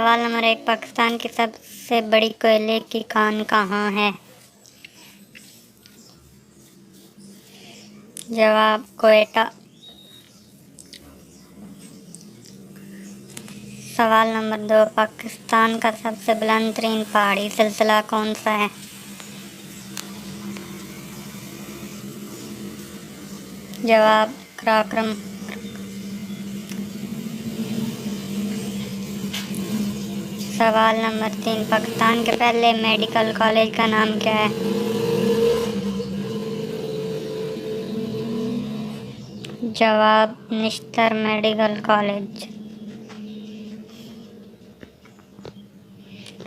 सवाल नंबर 1, पाकिस्तान की सबसे बड़ी कोयले की खान कहाँ है? जवाब क्वेटा। सवाल नंबर 2, पाकिस्तान का सबसे बुलंद तरीन पहाड़ी सिलसिला कौन सा है? जवाब कराक्रम। सवाल नंबर 3, पाकिस्तान के पहले मेडिकल कॉलेज का नाम क्या है? जवाब निश्तर मेडिकल कॉलेज।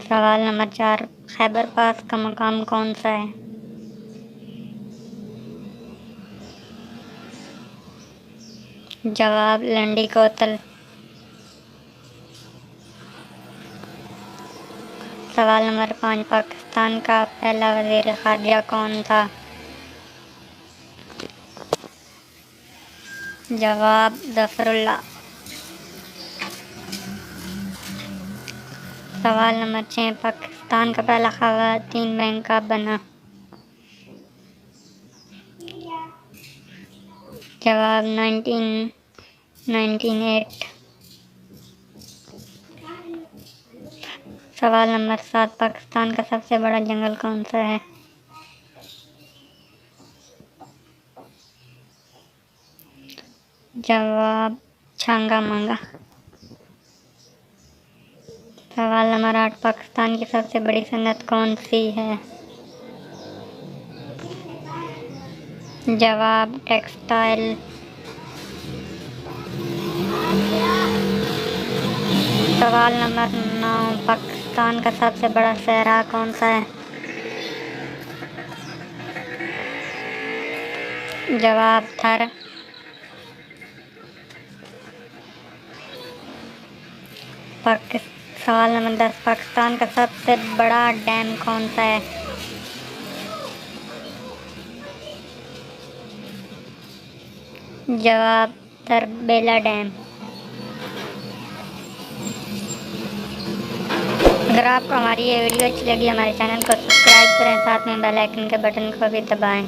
सवाल नंबर 4, खैबर पास का मकाम कौन सा है? जवाब लंडी कोतल। सवाल नंबर 5, पाकिस्तान का पहला वज़ीर ख़ारजा कौन था? जवाब ज़फ़रुल्लाह। सवाल नंबर 6, पाकिस्तान का पहला ख़वातीन बैंक कब बना? जवाब 1998। सवाल नंबर 7, पाकिस्तान का सबसे बड़ा जंगल कौन सा है? जवाब छांगा मांगा। सवाल नंबर 8, पाकिस्तान की सबसे बड़ी सनअत कौन सी है? जवाब टेक्सटाइल। सवाल नंबर 9, पाकिस्तान का सबसे बड़ा सहरा कौन सा है? जवाब थर। सवाल नंबर 10, पाकिस्तान का सबसे बड़ा डैम कौन सा है? जवाब तरबेला डैम। अगर आपको हमारी ये वीडियो अच्छी लगी, हमारे चैनल को सब्सक्राइब करें, साथ में बेल आइकन के बटन को भी दबाएं।